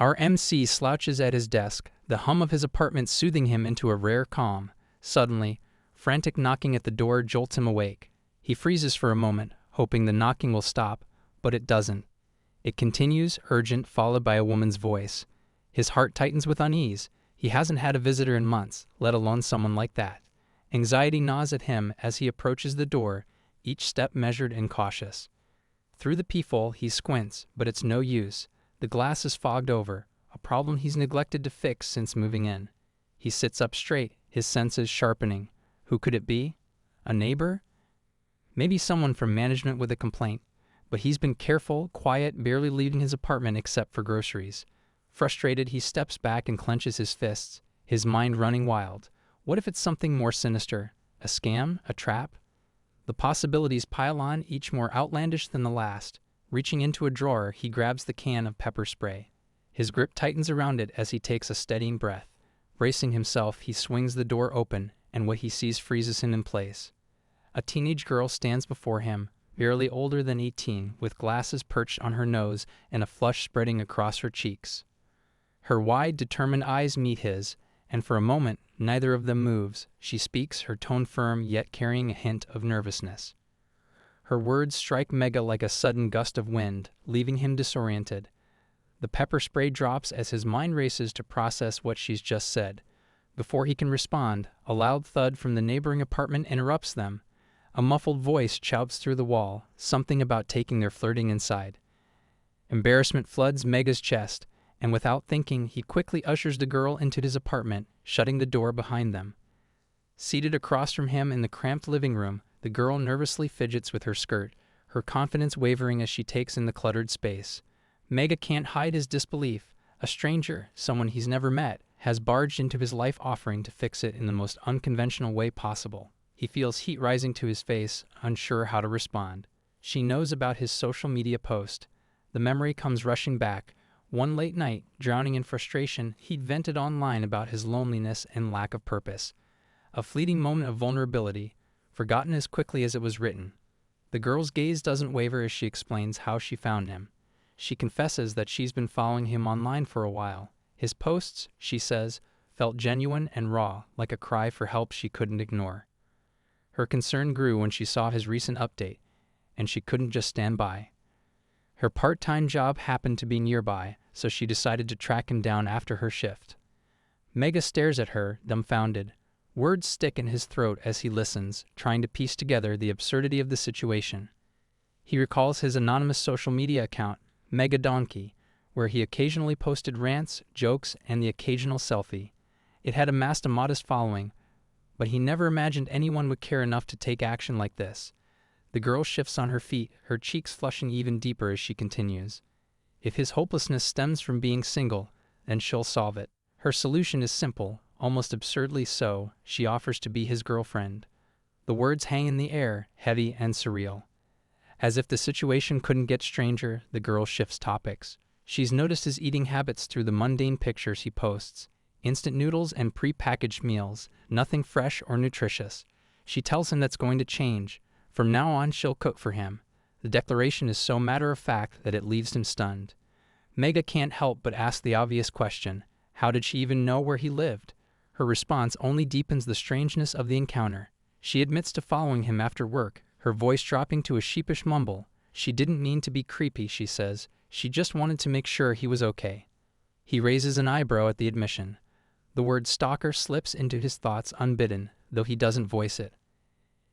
Our MC slouches at his desk, the hum of his apartment soothing him into a rare calm. Suddenly, frantic knocking at the door jolts him awake. He freezes for a moment, hoping the knocking will stop, but it doesn't. It continues, urgent, followed by a woman's voice. His heart tightens with unease. He hasn't had a visitor in months, let alone someone like that. Anxiety gnaws at him as he approaches the door, each step measured and cautious. Through the peephole, he squints, but it's no use. The glass is fogged over, a problem he's neglected to fix since moving in. He sits up straight, his senses sharpening. Who could it be? A neighbor? Maybe someone from management with a complaint. But he's been careful, quiet, barely leaving his apartment except for groceries. Frustrated, he steps back and clenches his fists, his mind running wild. What if it's something more sinister? A scam? A trap? The possibilities pile on, each more outlandish than the last. Reaching into a drawer, he grabs the can of pepper spray. His grip tightens around it as he takes a steadying breath. Bracing himself, he swings the door open, and what he sees freezes him in place. A teenage girl stands before him, barely older than 18, with glasses perched on her nose and a flush spreading across her cheeks. Her wide, determined eyes meet his, and for a moment, neither of them moves. She speaks, her tone firm, yet carrying a hint of nervousness. Her words strike Mega like a sudden gust of wind, leaving him disoriented. The pepper spray drops as his mind races to process what she's just said. Before he can respond, a loud thud from the neighboring apartment interrupts them. A muffled voice shouts through the wall, something about taking their flirting inside. Embarrassment floods Mega's chest, and without thinking, he quickly ushers the girl into his apartment, shutting the door behind them. Seated across from him in the cramped living room, the girl nervously fidgets with her skirt, her confidence wavering as she takes in the cluttered space. Mega can't hide his disbelief. A stranger, someone he's never met, has barged into his life offering to fix it in the most unconventional way possible. He feels heat rising to his face, unsure how to respond. She knows about his social media post. The memory comes rushing back. One late night, drowning in frustration, he'd vented online about his loneliness and lack of purpose. A fleeting moment of vulnerability, forgotten as quickly as it was written. The girl's gaze doesn't waver as she explains how she found him. She confesses that she's been following him online for a while. His posts, she says, felt genuine and raw, like a cry for help she couldn't ignore. Her concern grew when she saw his recent update, and she couldn't just stand by. Her part-time job happened to be nearby, so she decided to track him down after her shift. Mega stares at her, dumbfounded. Words stick in his throat as he listens, trying to piece together the absurdity of the situation. He recalls his anonymous social media account, Mega Donkey, where he occasionally posted rants, jokes, and the occasional selfie. It had amassed a modest following, but he never imagined anyone would care enough to take action like this. The girl shifts on her feet, her cheeks flushing even deeper as she continues. If his hopelessness stems from being single, then she'll solve it. Her solution is simple, almost absurdly so. She offers to be his girlfriend. The words hang in the air, heavy and surreal. As if the situation couldn't get stranger, the girl shifts topics. She's noticed his eating habits through the mundane pictures he posts. Instant noodles and pre-packaged meals, nothing fresh or nutritious. She tells him that's going to change. From now on, she'll cook for him. The declaration is so matter-of-fact that it leaves him stunned. Mega can't help but ask the obvious question. How did she even know where he lived? Her response only deepens the strangeness of the encounter. She admits to following him after work, her voice dropping to a sheepish mumble. She didn't mean to be creepy, she says. She just wanted to make sure he was okay. He raises an eyebrow at the admission. The word stalker slips into his thoughts unbidden, though he doesn't voice it.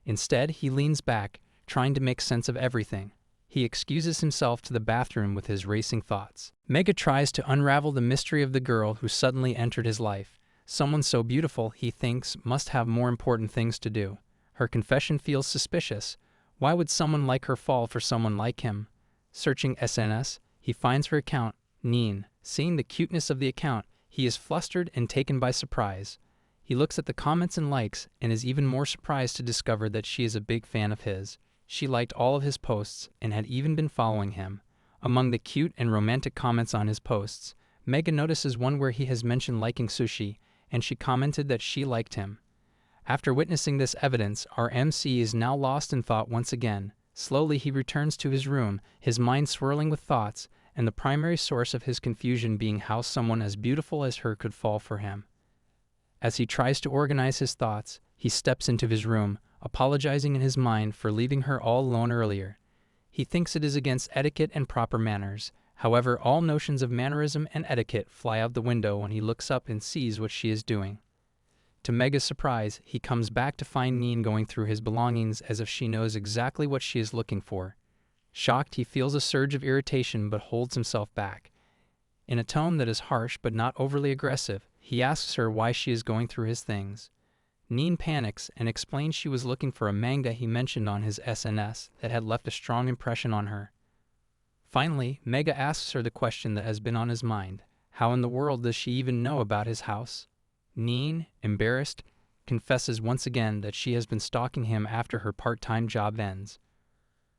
Instead, he leans back, trying to make sense of everything. He excuses himself to the bathroom with his racing thoughts. Mega tries to unravel the mystery of the girl who suddenly entered his life. Someone so beautiful, he thinks, must have more important things to do. Her confession feels suspicious. Why would someone like her fall for someone like him? Searching SNS, he finds her account, Neen. Seeing the cuteness of the account, he is flustered and taken by surprise. He looks at the comments and likes, and is even more surprised to discover that she is a big fan of his. She liked all of his posts, and had even been following him. Among the cute and romantic comments on his posts, Mega notices one where he has mentioned liking sushi, and she commented that she liked him. After witnessing this evidence, our MC is now lost in thought once again. Slowly he returns to his room, his mind swirling with thoughts, and the primary source of his confusion being how someone as beautiful as her could fall for him. As he tries to organize his thoughts, he steps into his room, apologizing in his mind for leaving her all alone earlier. He thinks it is against etiquette and proper manners. However, all notions of mannerism and etiquette fly out the window when he looks up and sees what she is doing. To Mega's surprise, he comes back to find Neen going through his belongings as if she knows exactly what she is looking for. Shocked, he feels a surge of irritation but holds himself back. In a tone that is harsh but not overly aggressive, he asks her why she is going through his things. Neen panics and explains she was looking for a manga he mentioned on his SNS that had left a strong impression on her. Finally, Mega asks her the question that has been on his mind. How in the world does she even know about his house? Neen, embarrassed, confesses once again that she has been stalking him after her part-time job ends.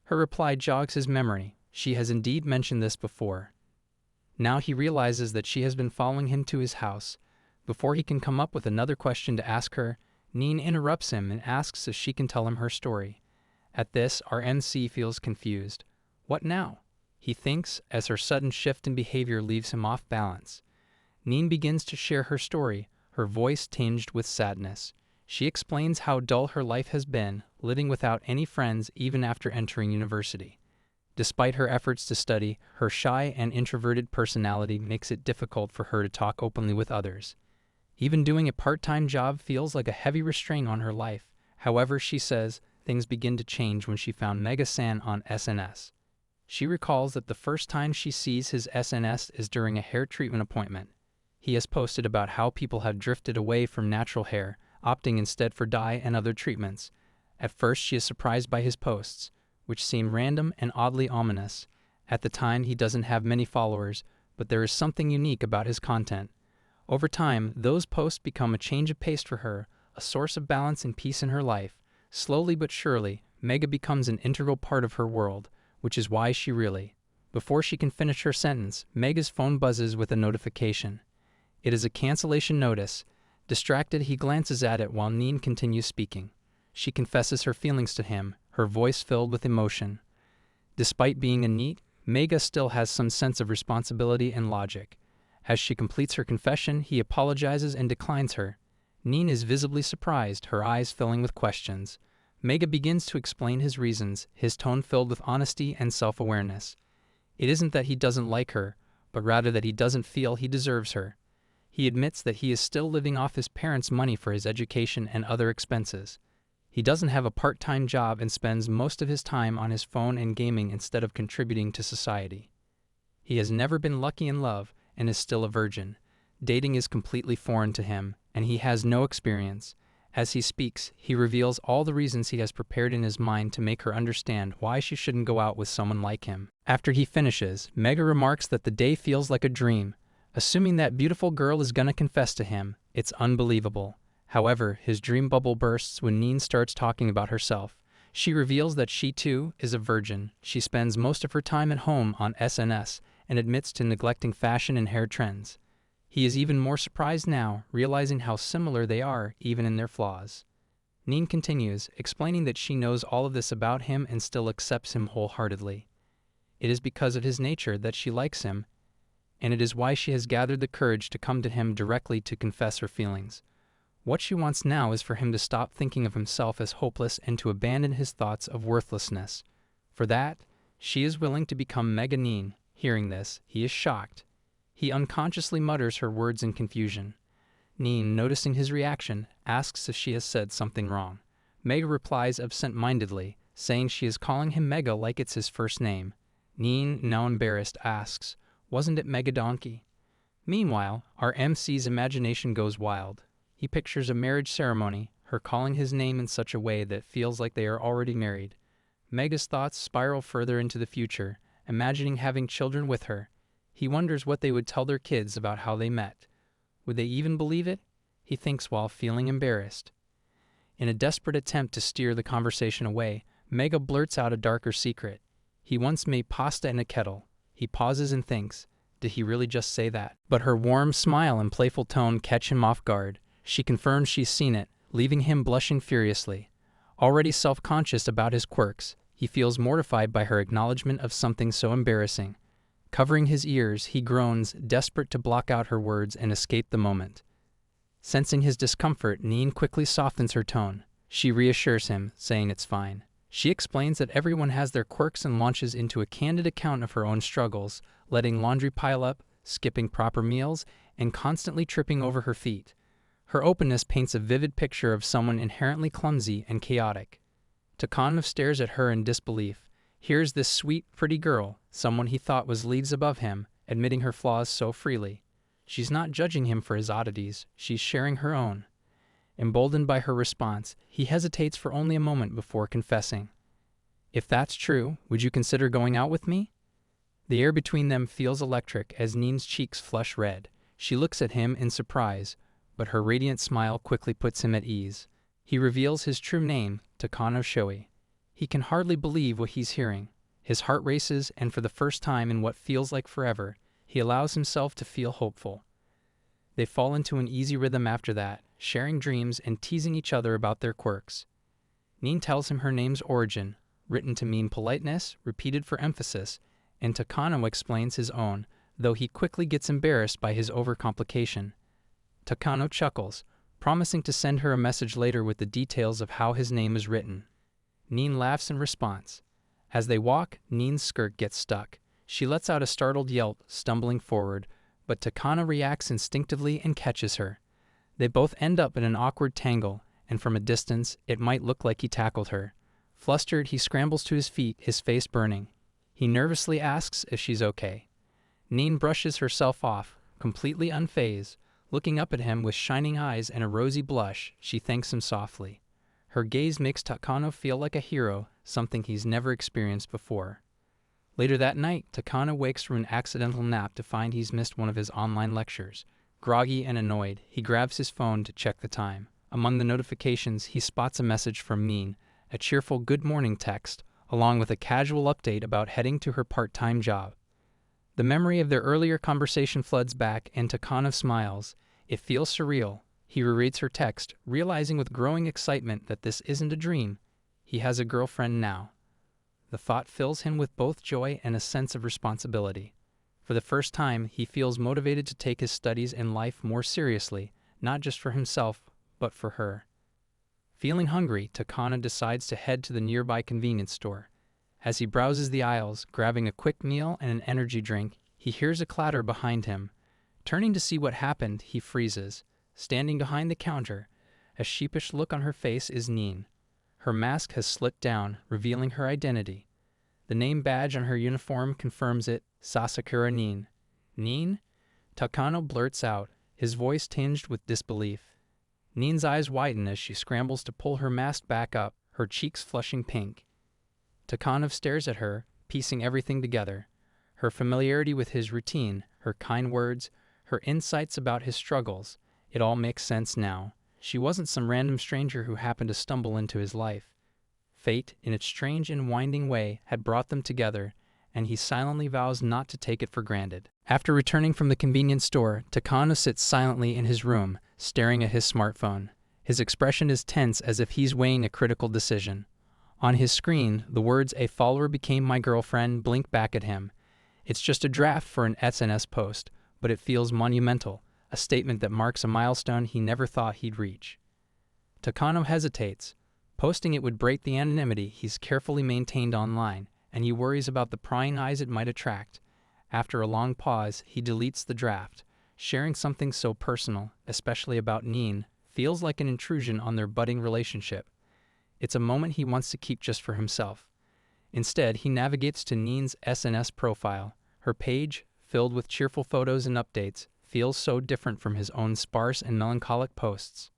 Her reply jogs his memory. She has indeed mentioned this before. Now he realizes that she has been following him to his house. Before he can come up with another question to ask her, Neen interrupts him and asks if she can tell him her story. At this, our MC feels confused. What now? He thinks, as her sudden shift in behavior leaves him off balance. Neen begins to share her story, her voice tinged with sadness. She explains how dull her life has been, living without any friends even after entering university. Despite her efforts to study, her shy and introverted personality makes it difficult for her to talk openly with others. Even doing a part-time job feels like a heavy restraint on her life. However, she says, things begin to change when she found Mega-san on SNS. She recalls that the first time she sees his SNS is during a hair treatment appointment. He has posted about how people have drifted away from natural hair, opting instead for dye and other treatments. At first, she is surprised by his posts, which seem random and oddly ominous. At the time, he doesn't have many followers, but there is something unique about his content. Over time, those posts become a change of pace for her, a source of balance and peace in her life. Slowly but surely, Mega becomes an integral part of her world, which is why she really. Before she can finish her sentence, Mega's phone buzzes with a notification. It is a cancellation notice. Distracted, he glances at it while Neen continues speaking. She confesses her feelings to him, her voice filled with emotion. Despite being a NEET, Mega still has some sense of responsibility and logic. As she completes her confession, he apologizes and declines her. Neen is visibly surprised, her eyes filling with questions. Mega begins to explain his reasons, his tone filled with honesty and self-awareness. It isn't that he doesn't like her, but rather that he doesn't feel he deserves her. He admits that he is still living off his parents' money for his education and other expenses. He doesn't have a part-time job and spends most of his time on his phone and gaming instead of contributing to society. He has never been lucky in love and is still a virgin. Dating is completely foreign to him, and he has no experience. As he speaks, he reveals all the reasons he has prepared in his mind to make her understand why she shouldn't go out with someone like him. After he finishes, Mega remarks that the day feels like a dream. Assuming that beautiful girl is gonna confess to him, it's unbelievable. However, his dream bubble bursts when Neen starts talking about herself. She reveals that she too is a virgin. She spends most of her time at home on SNS and admits to neglecting fashion and hair trends. He is even more surprised now, realizing how similar they are, even in their flaws. Neen continues, explaining that she knows all of this about him and still accepts him wholeheartedly. It is because of his nature that she likes him, and it is why she has gathered the courage to come to him directly to confess her feelings. What she wants now is for him to stop thinking of himself as hopeless and to abandon his thoughts of worthlessness. For that, she is willing to become Mega Neen. Hearing this, he is shocked. He unconsciously mutters her words in confusion. Neen, noticing his reaction, asks if she has said something wrong. Mega replies absent-mindedly, saying she is calling him Mega like it's his first name. Neen, now embarrassed, asks, "Wasn't it Mega Donkey?" Meanwhile, our MC's imagination goes wild. He pictures a marriage ceremony, her calling his name in such a way that feels like they are already married. Mega's thoughts spiral further into the future, imagining having children with her. He wonders what they would tell their kids about how they met. Would they even believe it? He thinks while feeling embarrassed. In a desperate attempt to steer the conversation away, Mega blurts out a darker secret. He once made pasta in a kettle. He pauses and thinks, did he really just say that? But her warm smile and playful tone catch him off guard. She confirms she's seen it, leaving him blushing furiously. Already self-conscious about his quirks, he feels mortified by her acknowledgement of something so embarrassing. Covering his ears, he groans, desperate to block out her words and escape the moment. Sensing his discomfort, Neen quickly softens her tone. She reassures him, saying it's fine. She explains that everyone has their quirks and launches into a candid account of her own struggles, letting laundry pile up, skipping proper meals, and constantly tripping over her feet. Her openness paints a vivid picture of someone inherently clumsy and chaotic. Takano stares at her in disbelief. Here's this sweet, pretty girl, someone he thought was leagues above him, admitting her flaws so freely. She's not judging him for his oddities, she's sharing her own. Emboldened by her response, he hesitates for only a moment before confessing. If that's true, would you consider going out with me? The air between them feels electric as Neen's cheeks flush red. She looks at him in surprise, but her radiant smile quickly puts him at ease. He reveals his true name, Takano Shoei. He can hardly believe what he's hearing. His heart races, and for the first time in what feels like forever, he allows himself to feel hopeful. They fall into an easy rhythm after that, sharing dreams and teasing each other about their quirks. Neen tells him her name's origin, written to mean politeness, repeated for emphasis, and Takano explains his own, though he quickly gets embarrassed by his overcomplication. Takano chuckles, promising to send her a message later with the details of how his name is written. Neen laughs in response. As they walk, Neen's skirt gets stuck. She lets out a startled yelp, stumbling forward, but Takano reacts instinctively and catches her. They both end up in an awkward tangle, and from a distance, it might look like he tackled her. Flustered, he scrambles to his feet, his face burning. He nervously asks if she's okay. Neen brushes herself off, completely unfazed. Looking up at him with shining eyes and a rosy blush, she thanks him softly. Her gaze makes Takano feel like a hero, something he's never experienced before. Later that night, Takano wakes from an accidental nap to find he's missed one of his online lectures. Groggy and annoyed, he grabs his phone to check the time. Among the notifications, he spots a message from Neen, a cheerful good morning text, along with a casual update about heading to her part-time job. The memory of their earlier conversation floods back, and Takano smiles. It feels surreal. He rereads her text, realizing with growing excitement that this isn't a dream. He has a girlfriend now. The thought fills him with both joy and a sense of responsibility. For the first time, he feels motivated to take his studies and life more seriously, not just for himself, but for her. Feeling hungry, Takano decides to head to the nearby convenience store. As he browses the aisles, grabbing a quick meal and an energy drink, he hears a clatter behind him. Turning to see what happened, he freezes. Standing behind the counter, a sheepish look on her face, is Neen. Her mask has slipped down, revealing her identity. The name badge on her uniform confirms it, Sasakura Neen. Neen? Takano blurts out, his voice tinged with disbelief. Neen's eyes widen as she scrambles to pull her mask back up, her cheeks flushing pink. Takano stares at her, piecing everything together. Her familiarity with his routine, her kind words, her insights about his struggles, it all makes sense now. She wasn't some random stranger who happened to stumble into his life. Fate, in its strange and winding way, had brought them together, and he silently vows not to take it for granted. After returning from the convenience store, Takano sits silently in his room, staring at his smartphone. His expression is tense as if he's weighing a critical decision. On his screen, the words "a follower became my girlfriend" blink back at him. It's just a draft for an SNS post, but it feels monumental, a statement that marks a milestone he never thought he'd reach. Takano hesitates. Posting it would break the anonymity he's carefully maintained online, and he worries about the prying eyes it might attract. After a long pause, he deletes the draft. Sharing something so personal, especially about Neen, feels like an intrusion on their budding relationship. It's a moment he wants to keep just for himself. Instead, he navigates to Neen's SNS profile. Her page, filled with cheerful photos and updates, feels so different from his own sparse and melancholic posts.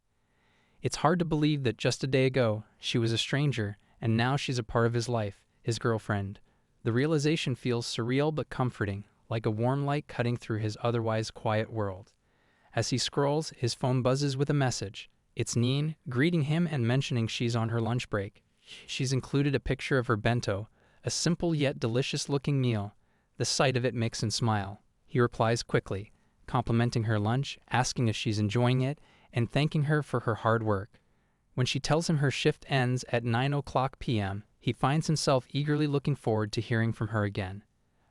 It's hard to believe that just a day ago, she was a stranger, and now she's a part of his life, his girlfriend. The realization feels surreal but comforting, like a warm light cutting through his otherwise quiet world. As he scrolls, his phone buzzes with a message. It's Neen, greeting him and mentioning she's on her lunch break. She's included a picture of her bento, a simple yet delicious-looking meal. The sight of it makes him smile. He replies quickly, complimenting her lunch, asking if she's enjoying it, and thanking her for her hard work. When she tells him her shift ends at 9:00 p.m., he finds himself eagerly looking forward to hearing from her again.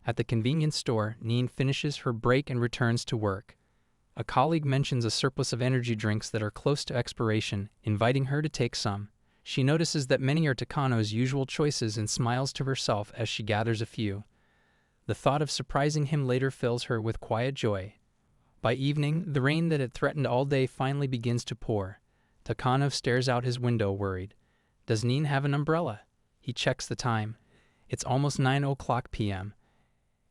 At the convenience store, Neen finishes her break and returns to work. A colleague mentions a surplus of energy drinks that are close to expiration, inviting her to take some. She notices that many are Takano's usual choices and smiles to herself as she gathers a few. The thought of surprising him later fills her with quiet joy. By evening, the rain that had threatened all day finally begins to pour. Takano stares out his window, worried. Does Neen have an umbrella? He checks the time. It's almost 9 p.m.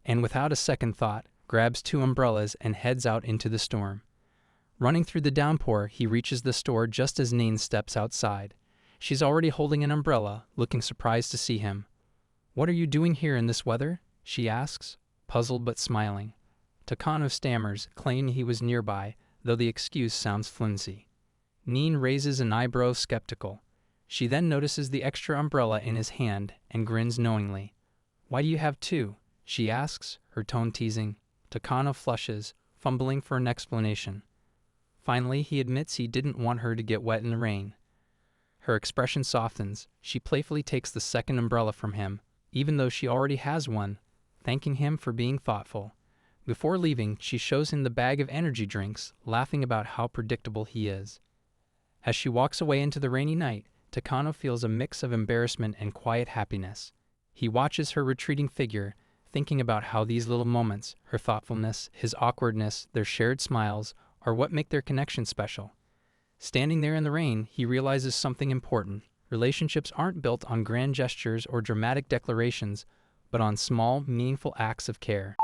And without a second thought, grabs 2 umbrellas and heads out into the storm. Running through the downpour, he reaches the store just as Neen steps outside. She's already holding an umbrella, looking surprised to see him. "What are you doing here in this weather?" she asks, puzzled but smiling. Takano stammers, claiming he was nearby, though the excuse sounds flimsy. Neen raises an eyebrow, skeptical. She then notices the extra umbrella in his hand and grins knowingly. "Why do you have 2? She asks, her tone teasing. Takano flushes, fumbling for an explanation. Finally, he admits he didn't want her to get wet in the rain. Her expression softens. She playfully takes the second umbrella from him, even though she already has one, thanking him for being thoughtful. Before leaving, she shows him the bag of energy drinks, laughing about how predictable he is. As she walks away into the rainy night, Takano feels a mix of embarrassment and quiet happiness. He watches her retreating figure, thinking about how these little moments, her thoughtfulness, his awkwardness, their shared smiles, are what make their connection special. Standing there in the rain, he realizes something important. Relationships aren't built on grand gestures or dramatic declarations, but on small, meaningful acts of care.